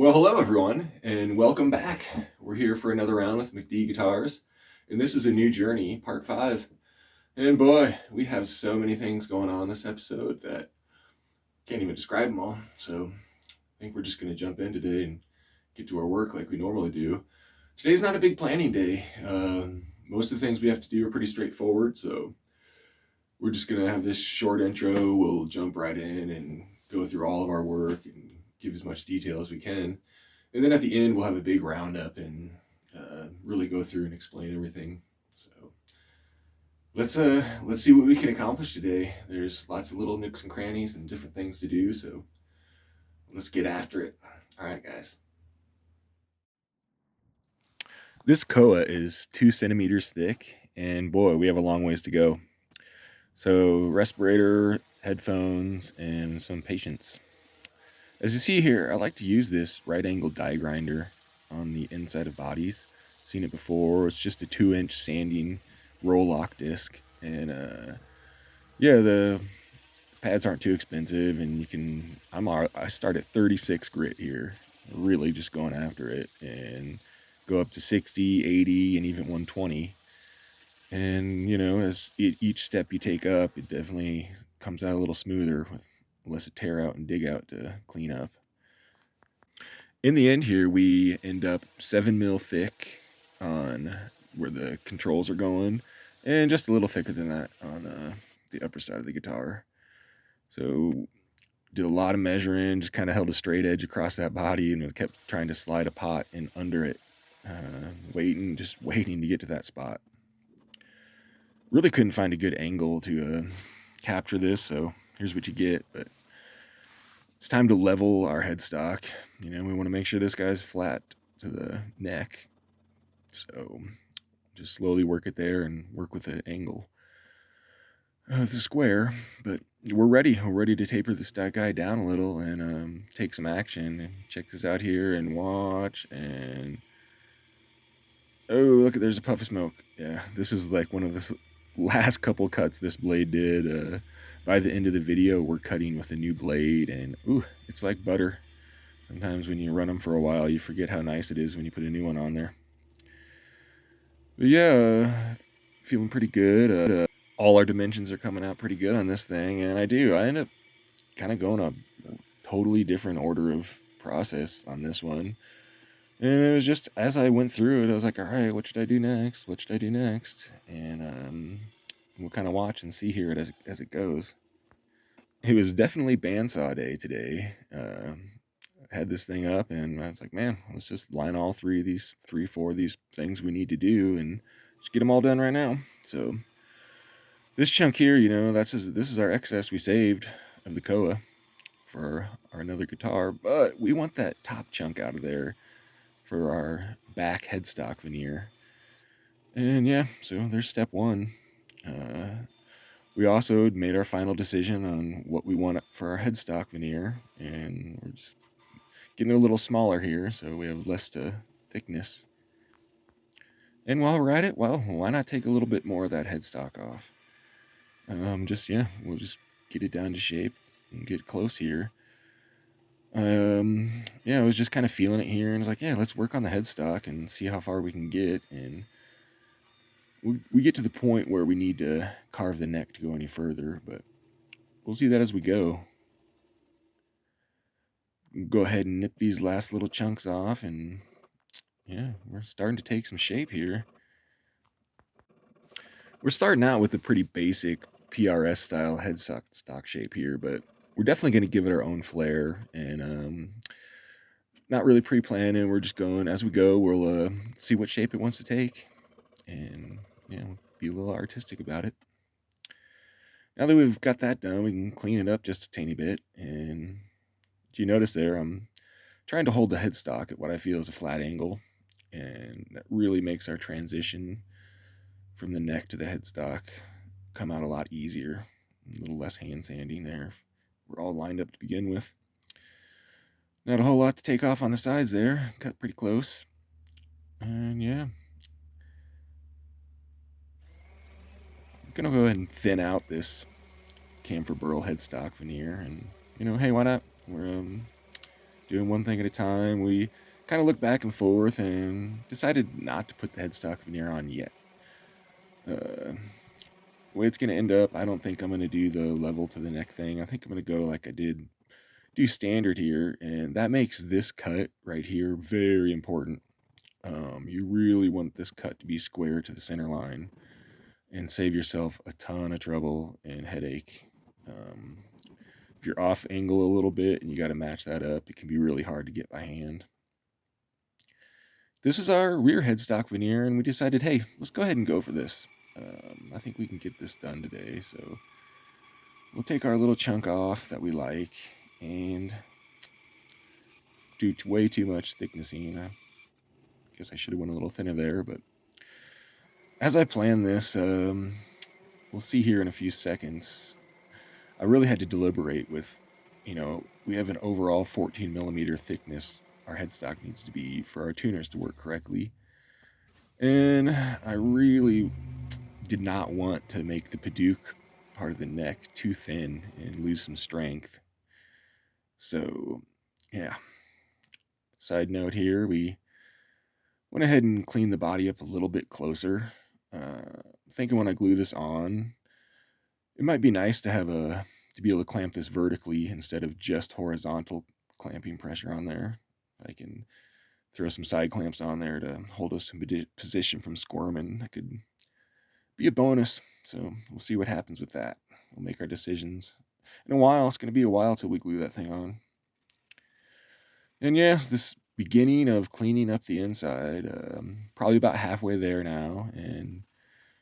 Well, hello everyone, and welcome back. We're here for another round with McD Guitars, and this is a new journey, part 5. And boy, we have so many things going on this episode that can't even describe them all. So I think we're just going to jump in today and get to our work like we normally do. Today's not a big planning day. Most of the things we have to do are pretty straightforward, so we're just going to have this short intro. We'll jump right in and go through all of our work and give as much detail as we can. And then at the end, we'll have a big roundup and really go through and explain everything. So let's see what we can accomplish today. There's lots of little nooks and crannies and different things to do. So let's get after it. All right, guys. This koa is 2 centimeters thick, and boy, we have a long ways to go. So respirator, headphones, and some patience. As you see here, I like to use this right angle die grinder on the inside of bodies. Seen it before. It's just a 2-inch sanding roll lock disc, and yeah, the pads aren't too expensive, and you can. I start at 36 grit here, really just going after it, and go up to 60, 80, and even 120. And as each step you take up, it definitely comes out a little smoother with less to tear out and dig out to clean up. In the end here, we end up 7 mil thick on where the controls are going, and just a little thicker than that on the upper side of the guitar. So did a lot of measuring, just kind of held a straight edge across that body, and kept trying to slide a pot in under it, waiting to get to that spot. Really couldn't find a good angle to capture this, so here's what you get. But it's time to level our headstock. We want to make sure this guy's flat to the neck. So just slowly work it there and work with the angle of the square. But we're ready. We're ready to taper this guy down a little and take some action. And check this out here and watch. And oh, look, there's a puff of smoke. Yeah, this is like one of the last couple cuts this blade did. By the end of the video, we're cutting with a new blade, and ooh, it's like butter. Sometimes when you run them for a while, you forget how nice it is when you put a new one on there. But yeah, feeling pretty good. All our dimensions are coming out pretty good on this thing, and I end up kind of going a totally different order of process on this one. And it was just, as I went through it, I was like, all right, what should I do next? What should I do next? And we'll kind of watch and see here as it goes. It was definitely bandsaw day today. Had this thing up, and I was like, man, let's just line all 4 of these things we need to do and just get them all done right now. So this chunk here, this is our excess we saved of the koa for our another guitar, but we want that top chunk out of there for our back headstock veneer. And yeah, so there's step 1. We also made our final decision on what we want for our headstock veneer, and we're just getting a little smaller here so we have less thickness. And while we're at it, well, why not take a little bit more of that headstock off? We'll just get it down to shape and get close here. I was just kind of feeling it here, and I was like, yeah, let's work on the headstock and see how far we can get. And we get to the point where we need to carve the neck to go any further, but we'll see that as we go. Go ahead and nip these last little chunks off, and yeah, we're starting to take some shape here. We're starting out with a pretty basic PRS style headstock shape here, but we're definitely going to give it our own flair, and not really pre-planning. We're just going as we go. We'll see what shape it wants to take, and be a little artistic about it. Now that we've got that done, we can clean it up just a tiny bit. And do you notice there, I'm trying to hold the headstock at what I feel is a flat angle, and that really makes our transition from the neck to the headstock come out a lot easier. A little less hand sanding there. We're all lined up to begin with. Not a whole lot to take off on the sides there. Cut pretty close. And yeah, I'm gonna go ahead and thin out this camphor burl headstock veneer, and hey, why not? We're doing one thing at a time. We kind of looked back and forth and decided not to put the headstock veneer on yet. The way it's going to end up, I don't think I'm going to do the level to the neck thing. I think I'm going to go like I did do standard here, and that makes this cut right here very important. You really want this cut to be square to the center line and save yourself a ton of trouble and headache. If you're off angle a little bit and you got to match that up, it can be really hard to get by hand. This is our rear headstock veneer, and we decided, hey, let's go ahead and go for this. I think we can get this done today, so we'll take our little chunk off that we like and do way too much thicknessing. I guess I should have went a little thinner there, but as I plan this, we'll see here in a few seconds. I really had to deliberate with, we have an overall 14 millimeter thickness our headstock needs to be for our tuners to work correctly. And I really did not want to make the Paduk part of the neck too thin and lose some strength. So, yeah. Side note here, we went ahead and cleaned the body up a little bit closer. Thinking when I glue this on, it might be nice to have to be able to clamp this vertically instead of just horizontal clamping pressure on there. I can throw some side clamps on there to hold us in position from squirming. That could be a bonus. So we'll see what happens with that. We'll make our decisions in a while. It's going to be a while till we glue that thing on. And yes, this beginning of cleaning up the inside, probably about halfway there now. And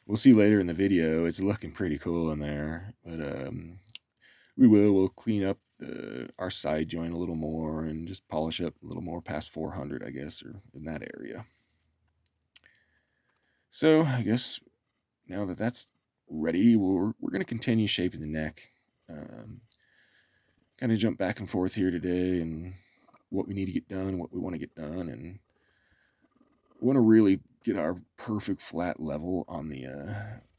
we'll see later in the video, it's looking pretty cool in there. But we'll clean up our side joint a little more and just polish up a little more past 400, I guess, or in that area. So I guess now that that's ready, we're going to continue shaping the neck. Kind of jump back and forth here today and what we need to get done, what we want to get done, and we want to really get our perfect flat level on the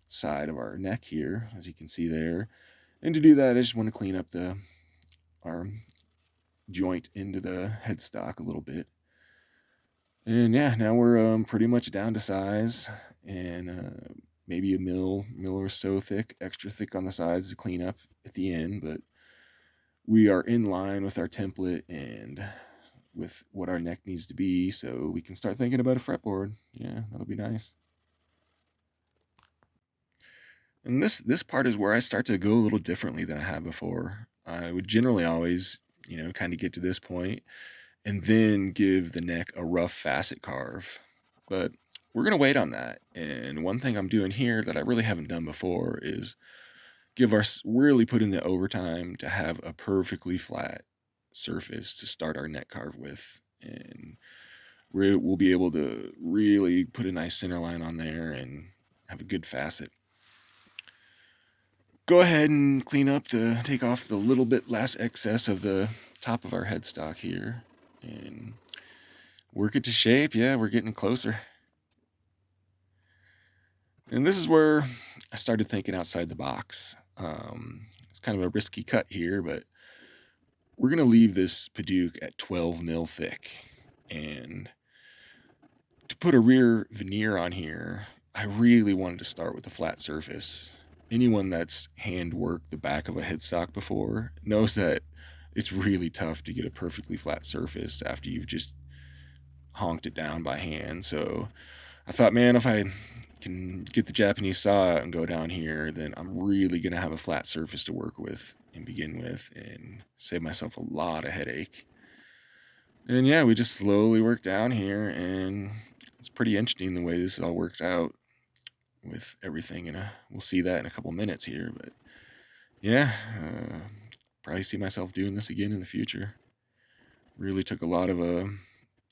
side of our neck here, as you can see there. And to do that, I just want to clean up our joint into the headstock a little bit. And yeah, now we're pretty much down to size, and maybe a mil or so thick, extra thick on the sides to clean up at the end, but we are in line with our template and with what our neck needs to be, so we can start thinking about a fretboard. Yeah, that'll be nice. And this part is where I start to go a little differently than I have before. I would generally always, kind of get to this point and then give the neck a rough facet carve. But we're going to wait on that. And one thing I'm doing here that I really haven't done before is really put in the overtime to have a perfectly flat surface to start our neck carve with. And we'll be able to really put a nice center line on there and have a good facet. Go ahead and clean up to take off the little bit less excess of the top of our headstock here and work it to shape. Yeah, we're getting closer. And this is where I started thinking outside the box. It's kind of a risky cut here, but we're going to leave this Paduk at 12 mil thick. And to put a rear veneer on here, I really wanted to start with a flat surface. Anyone that's hand worked the back of a headstock before knows that it's really tough to get a perfectly flat surface after you've just honked it down by hand. So I thought, man, if I can get the Japanese saw out and go down here, then I'm really going to have a flat surface to work with and begin with and save myself a lot of headache. And yeah, we just slowly work down here, and it's pretty interesting the way this all works out with everything. And we'll see that in a couple minutes here. But yeah, probably see myself doing this again in the future. Really took a lot of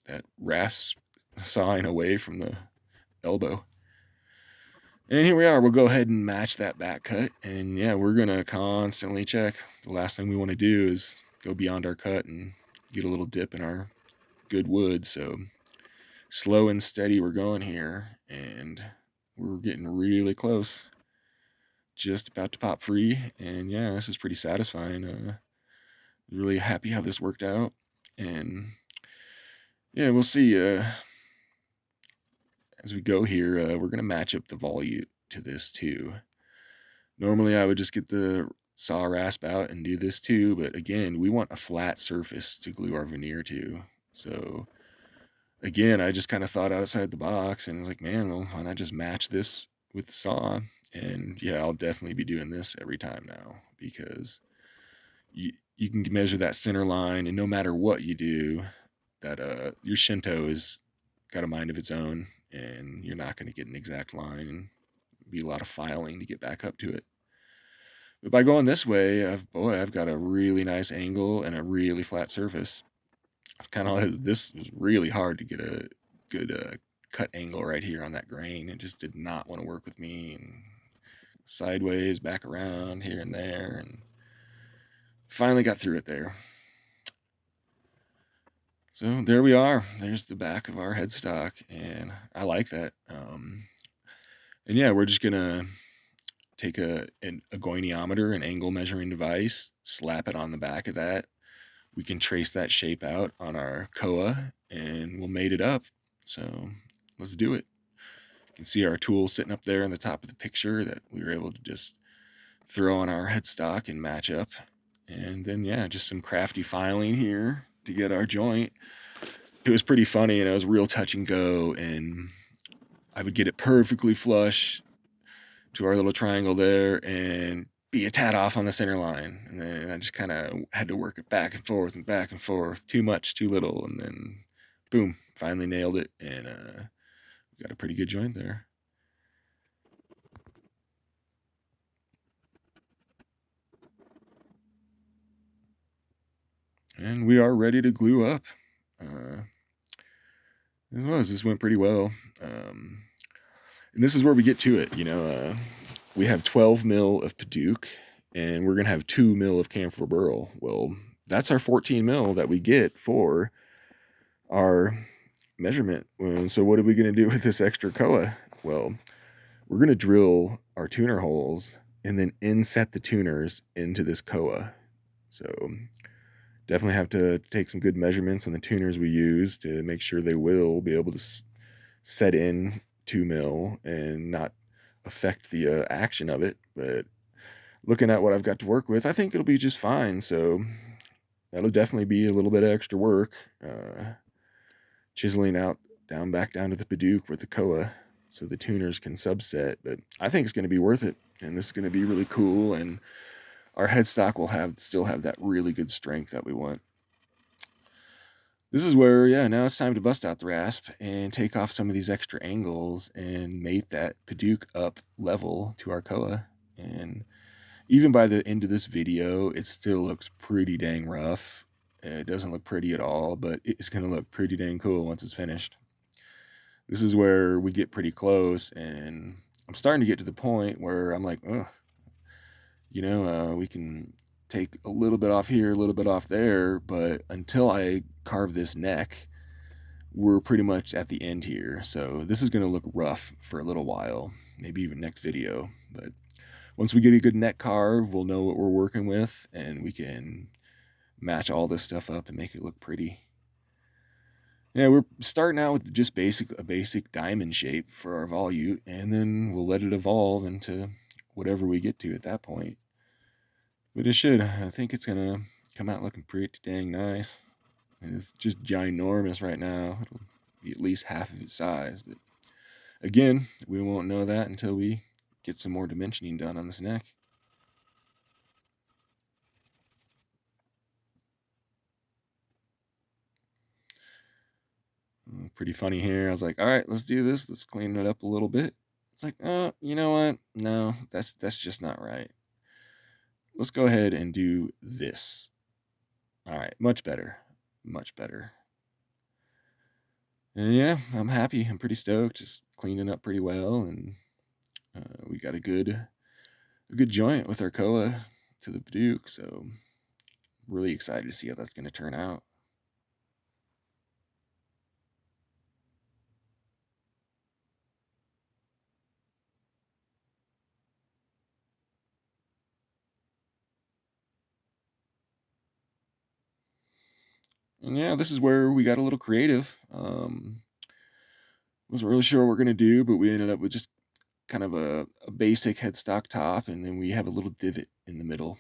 that rasp sawing away from the elbow. And here we are. We'll go ahead and match that back cut. And yeah, we're going to constantly check. The last thing we want to do is go beyond our cut and get a little dip in our good wood. So slow and steady we're going here. And we're getting really close. Just about to pop free. And yeah, this is pretty satisfying. Really happy how this worked out. And yeah, we'll see. As we go here, we're going to match up the volute to this too. Normally I would just get the saw rasp out and do this too, but again, we want a flat surface to glue our veneer to. So again, I just kind of thought outside the box and was like, man, well, why not just match this with the saw? And yeah, I'll definitely be doing this every time now, because you can measure that center line, and no matter what you do, that your Shinto is got a mind of its own, and you're not going to get an exact line, and be a lot of filing to get back up to it. But by going this way, I've got a really nice angle and a really flat surface. It's kind of, this was really hard to get a good cut angle right here on that grain. It just did not want to work with me, and sideways, back around, here and there, and finally got through it there. So there we are. There's the back of our headstock, and I like that. And yeah, we're just gonna take a goniometer, an angle measuring device, slap it on the back of that. We can trace that shape out on our koa, and we'll mate it up. So let's do it. You can see our tool sitting up there in the top of the picture that we were able to just throw on our headstock and match up. And then yeah, just some crafty filing here to get our joint. It was pretty funny, and it was real touch and go, and I would get it perfectly flush to our little triangle there and be a tad off on the center line. And then I just kind of had to work it back and forth and back and forth. Too much, too little. And then boom, finally nailed it. And we got a pretty good joint there. And we are ready to glue up. This went pretty well. And this is where we get to it. We have 12 mil of Paduke, and we're going to have 2 mil of camphor burl. Well, that's our 14 mil that we get for our measurement. And so what are we going to do with this extra koa? Well, we're going to drill our tuner holes and then inset the tuners into this koa. So definitely have to take some good measurements on the tuners we use to make sure they will be able to set in 2 mil and not affect the action of it. But looking at what I've got to work with, I think it'll be just fine. So that'll definitely be a little bit of extra work, chiseling out back down to the Paduke with the koa so the tuners can subset. But I think it's going to be worth it, and this is going to be really cool, and our headstock will still have that really good strength that we want. This is where, yeah, now it's time to bust out the rasp and take off some of these extra angles and mate that Paduke up level to our koa. And even by the end of this video, it still looks pretty dang rough. It doesn't look pretty at all, but it's going to look pretty dang cool once it's finished. This is where we get pretty close, and I'm starting to get to the point where I'm like, oh, we can take a little bit off here, a little bit off there, but until I carve this neck, we're pretty much at the end here. So this is going to look rough for a little while, maybe even next video. But once we get a good neck carve, we'll know what we're working with, and we can match all this stuff up and make it look pretty. Yeah, we're starting out with just a basic diamond shape for our volute, and then we'll let it evolve into whatever we get to at that point. But it should. I think it's going to come out looking pretty dang nice. And it's just ginormous right now. It'll be at least half of its size. But again, we won't know that until we get some more dimensioning done on this neck. Pretty funny here. I was like, all right, let's do this. Let's clean it up a little bit. It's like, oh, you know what? No, that's just not right. Let's go ahead and do this. All right, much better. Much better. And yeah, I'm happy. I'm pretty stoked. Just cleaning up pretty well, and we got a good joint with our koa to the Paduke. So really excited to see how that's going to turn out. And yeah, this is where we got a little creative. Wasn't really sure what we're gonna do, but we ended up with just kind of a basic headstock top, and then we have a little divot in the middle.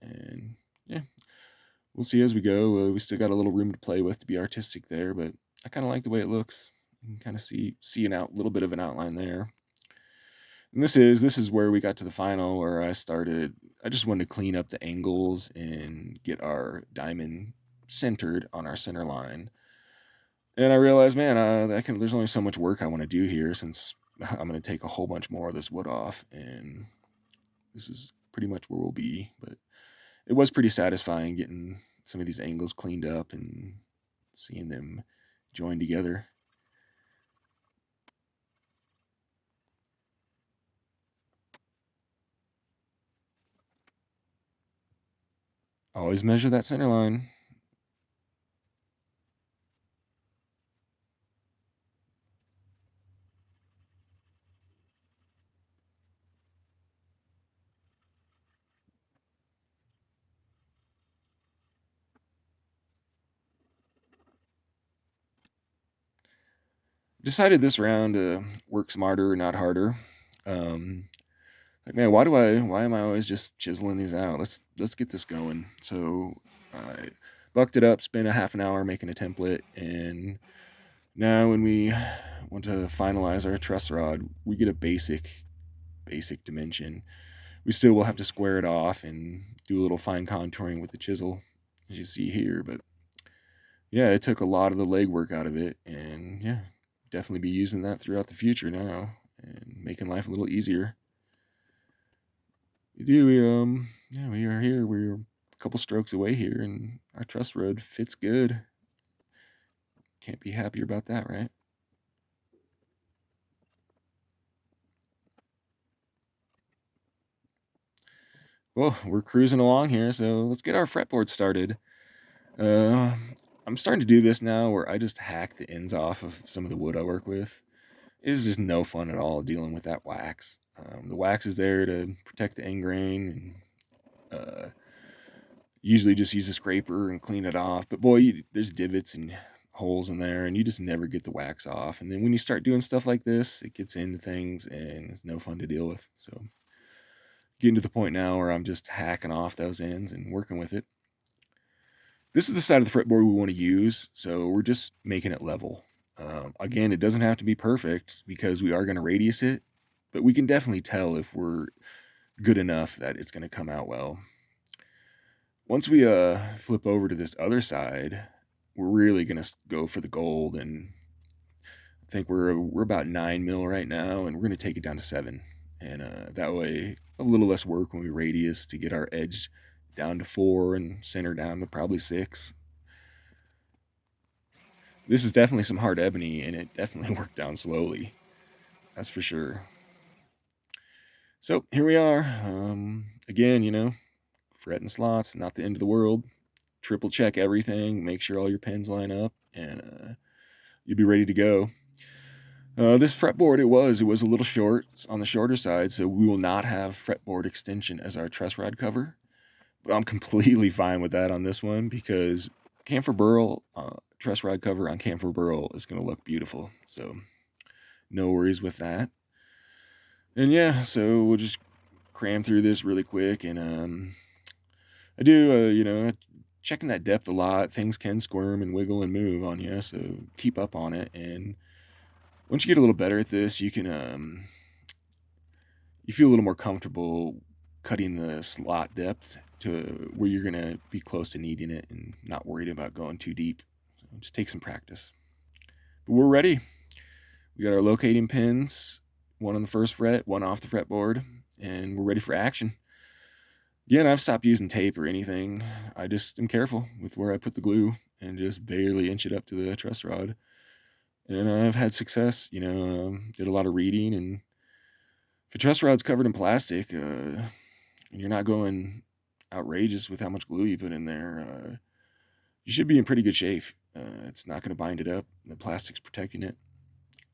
And yeah, we'll see as we go. We still got a little room to play with to be artistic there, but I kind of like the way it looks. You can kind of see an little bit of an outline there. And this is where we got to the final where I just wanted to clean up the angles and get our diamond centered on our center line. And I realized, man, there's only so much work I want to do here since I'm going to take a whole bunch more of this wood off, and this is pretty much where we'll be. But it was pretty satisfying getting some of these angles cleaned up and seeing them join together. Always measure that center line. Decided this round to work smarter, not harder. Um, like, man, why am I always just chiseling these out? Let's get this going. So I bucked it up, spent a half an hour making a template, and now when we want to finalize our truss rod, we get a basic dimension. We still will have to square it off and do a little fine contouring with the chisel, as you see here. But yeah, it took a lot of the legwork out of it, and yeah, definitely be using that throughout the future now and making life a little easier. We are here. We're a couple strokes away here, and our truss rod fits good. Can't be happier about that, right? Well, we're cruising along here, so let's get our fretboard started. Uh, I'm starting to do this now where I just hack the ends off of some of the wood I work with. It's just no fun at all dealing with that wax. The wax is there to protect the end grain, and usually just use a scraper and clean it off. But boy, there's divots and holes in there, and you just never get the wax off. And then when you start doing stuff like this, it gets into things, and it's no fun to deal with. So getting to the point now where I'm just hacking off those ends and working with it. This is the side of the fretboard we want to use, so we're just making it level. Again, it doesn't have to be perfect because we are going to radius it, but we can definitely tell if we're good enough that it's going to come out well. Once we flip over to this other side, we're really going to go for the gold, and I think we're about 9 mil right now, and we're going to take it down to 7, and that way a little less work when we radius to get our edge down to 4 and center down to probably 6. This is definitely some hard ebony, and it definitely worked down slowly. That's for sure. So here we are. Again, fretting slots, not the end of the world. Triple check everything, make sure all your pins line up, and you'll be ready to go. This fretboard, it was a little short, on the shorter side, so we will not have fretboard extension as our truss rod cover. But I'm completely fine with that on this one because camphor burl truss rod cover on camphor burl is going to look beautiful. So no worries with that. And yeah, so we'll just cram through this really quick, and I do checking that depth a lot. Things can squirm and wiggle and move on you, so keep up on it. And once you get a little better at this, you can you feel a little more comfortable cutting the slot depth to where you're gonna be close to needing it and not worried about going too deep. So just take some practice. But we're ready. We got our locating pins, one on the first fret, one off the fretboard, and we're ready for action. Again, I've stopped using tape or anything. I just am careful with where I put the glue and just barely inch it up to the truss rod. And I've had success, did a lot of reading. And if a truss rod's covered in plastic, and you're not going outrageous with how much glue you put in there, you should be in pretty good shape. It's not going to bind it up. The plastic's protecting it.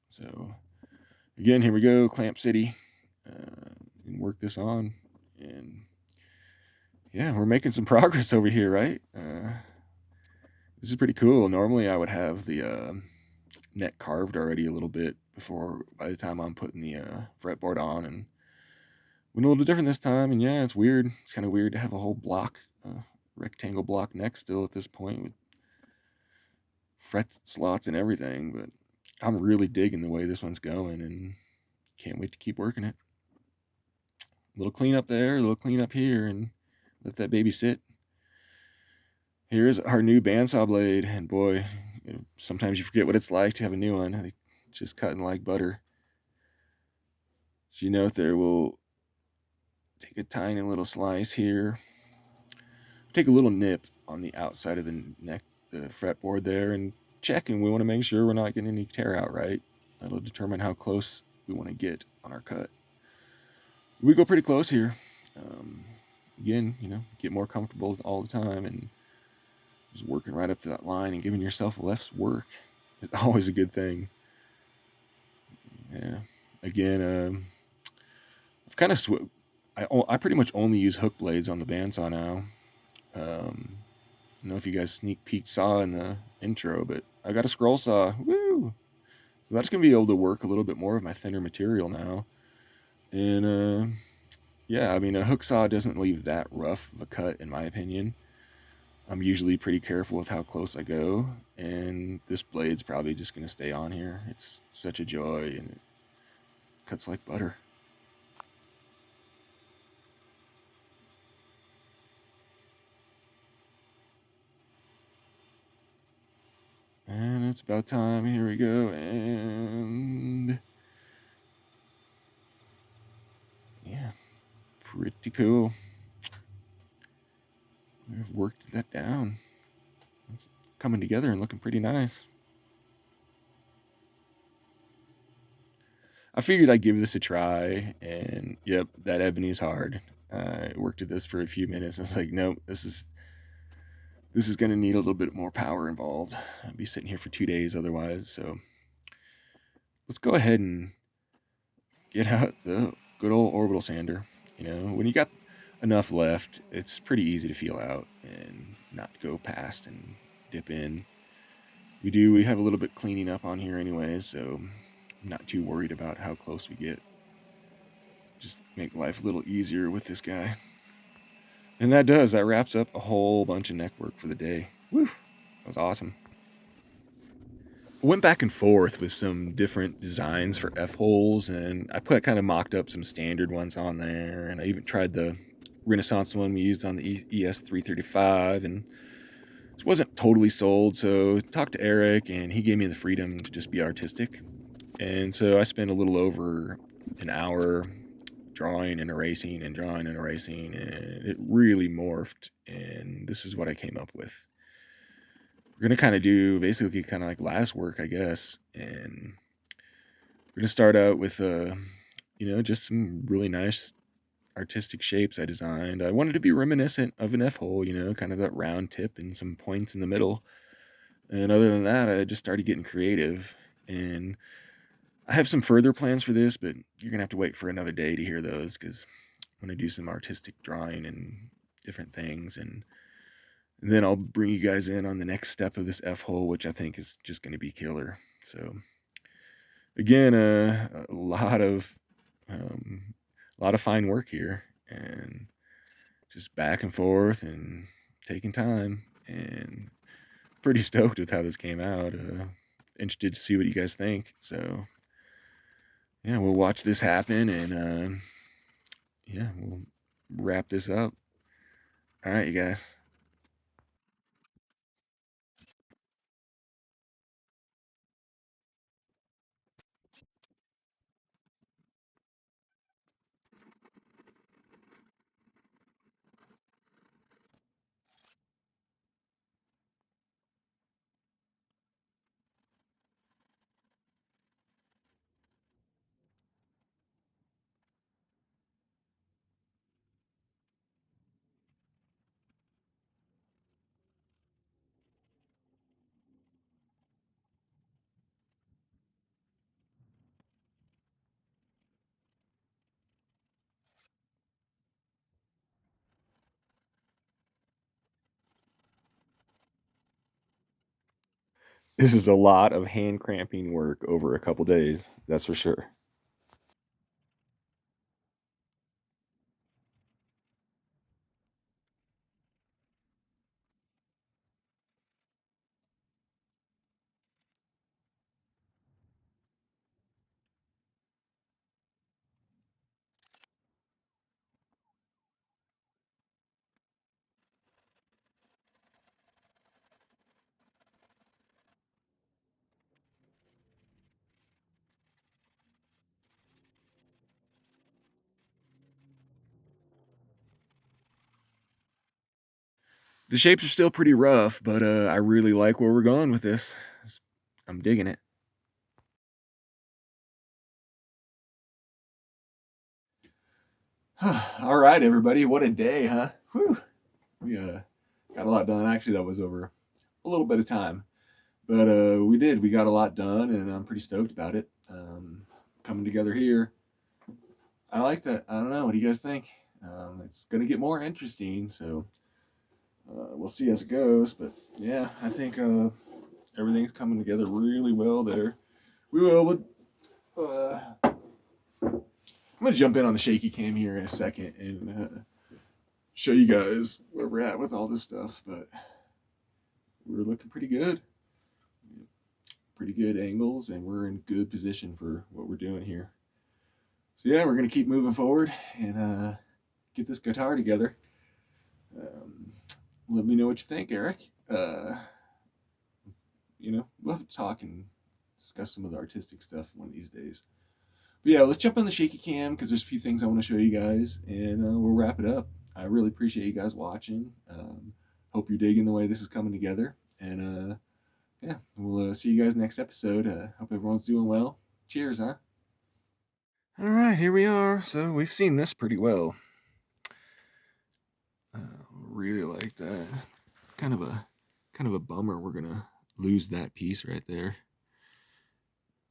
So, again, here we go, Clamp City, and work this on. And yeah, we're making some progress over here, right? This is pretty cool. Normally I would have the neck carved already a little bit before by the time I'm putting the fretboard on, and went a little different this time. And yeah, it's weird. It's kind of weird to have a whole block, rectangle block neck still at this point with fret slots and everything. But I'm really digging the way this one's going, and can't wait to keep working it. A little cleanup there, a little cleanup here, and let that baby sit. Here's our new bandsaw blade, and boy, sometimes you forget what it's like to have a new one. They just cutting like butter. So you note there, we'll take a tiny little slice here. Take a little nip on the outside of the neck, the fretboard there, and check. And we want to make sure we're not getting any tear out right. That'll determine how close we want to get on our cut. We go pretty close here. Um, Again, get more comfortable all the time, and just working right up to that line and giving yourself less work is always a good thing. Yeah. Again, I've kind of I pretty much only use hook blades on the bandsaw now. I don't know if you guys sneak peek saw in the intro, but I got a scroll saw. Woo! So that's gonna be able to work a little bit more of my thinner material now. And yeah, I mean a hook saw doesn't leave that rough of a cut in my opinion. I'm usually pretty careful with how close I go, and this blade's probably just gonna stay on here. It's such a joy, and it cuts like butter. And it's about time. Here we go. And yeah, pretty cool. We've worked that down. It's coming together and looking pretty nice. I figured I'd give this a try, and yep, that ebony is hard. I worked at this for a few minutes. I was like, nope, this is going to need a little bit more power involved. I'd be sitting here for 2 days otherwise. So let's go ahead and get out the good old orbital sander. When you got enough left, it's pretty easy to feel out and not go past and dip in. We have a little bit cleaning up on here anyways, so I'm not too worried about how close we get. Just make life a little easier with this guy. And that wraps up a whole bunch of neck work for the day. Woo, that was awesome. I went back and forth with some different designs for F-holes, and I kind of mocked up some standard ones on there, and I even tried the Renaissance one we used on the ES335, and it wasn't totally sold, so talked to Eric, and he gave me the freedom to just be artistic. And so I spent a little over an hour drawing and erasing and drawing and erasing, and it really morphed, and this is what I came up with. We're going to kind of do basically kind of like last work, I guess, and we're going to start out with just some really nice artistic shapes I designed. I wanted to be reminiscent of an F-hole, kind of that round tip and some points in the middle. And other than that, I just started getting creative, and I have some further plans for this, but you're going to have to wait for another day to hear those, because I'm going to do some artistic drawing and different things, and then I'll bring you guys in on the next step of this F-hole, which I think is just going to be killer. So again, a lot of fine work here, and just back and forth and taking time, and pretty stoked with how this came out. Interested to see what you guys think. So yeah, we'll watch this happen, and yeah, we'll wrap this up. All right, you guys. This is a lot of hand cramping work over a couple days, that's for sure. The shapes are still pretty rough, but I really like where we're going with this. I'm digging it. All right, everybody. What a day, huh? Whew. We got a lot done. Actually, that was over a little bit of time, but we did. We got a lot done, and I'm pretty stoked about it. Coming together here. I like that. I don't know. What do you guys think? It's gonna get more interesting, so we'll see as it goes. But yeah, I think everything's coming together really well there. We will. I'm gonna jump in on the shaky cam here in a second and show you guys where we're at with all this stuff. But we're looking pretty good, pretty good angles, and we're in good position for what we're doing here. So yeah, we're gonna keep moving forward and get this guitar together. Um, Let me know what you think, Eric. We'll have to talk and discuss some of the artistic stuff one of these days. But yeah, let's jump on the shaky cam because there's a few things I want to show you guys, and we'll wrap it up. I really appreciate you guys watching. Hope you're digging the way this is coming together, and yeah, we'll see you guys next episode. Hope everyone's doing well. Cheers, huh? All right, here we are. So we've seen this pretty well. Really like that. Kind of a bummer. We're gonna lose that piece right there.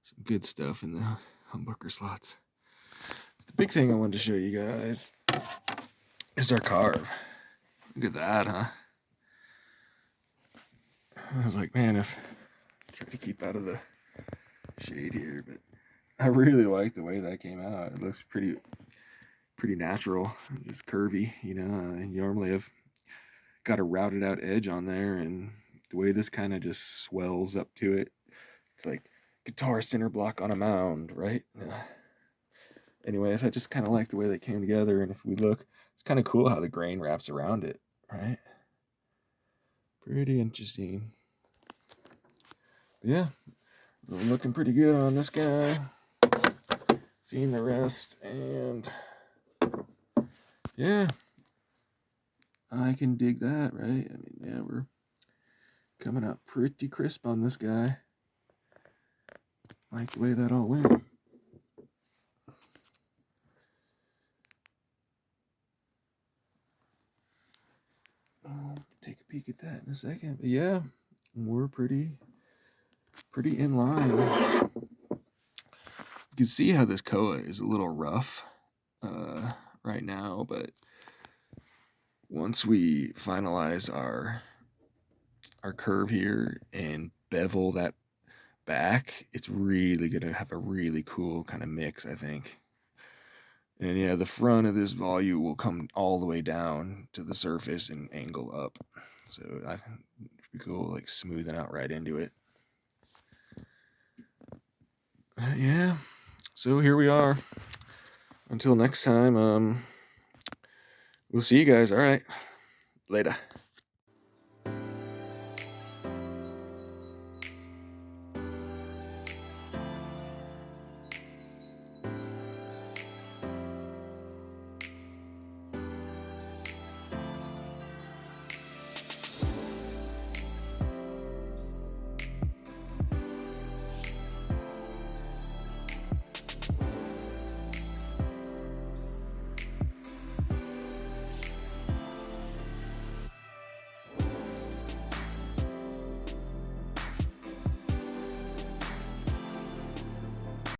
Some good stuff in the humbucker slots. The big thing I wanted to show you guys is our carve. Look at that, huh? I was like, man, if I try to keep out of the shade here, but I really like the way that came out. It looks pretty natural, just curvy. Normally I've got a routed out edge on there, and the way this kind of just swells up to it, it's like guitar center block on a mound, right? Anyways, I just kind of like the way they came together, and if we look, it's kind of cool how the grain wraps around it, right? Pretty interesting. Yeah, looking pretty good on this guy. Seeing the rest, and yeah, I can dig that, right? I mean, yeah, we're coming out pretty crisp on this guy. Like the way that all went. I'll take a peek at that in a second. But yeah, we're pretty in line. You can see how this koa is a little rough right now, but once we finalize our curve here and bevel that back, it's really gonna have a really cool kind of mix, I think. And yeah, the front of this volute will come all the way down to the surface and angle up. So I think it'd be cool, like smoothing out right into it. Yeah. So here we are. Until next time, we'll see you guys. All right. Later.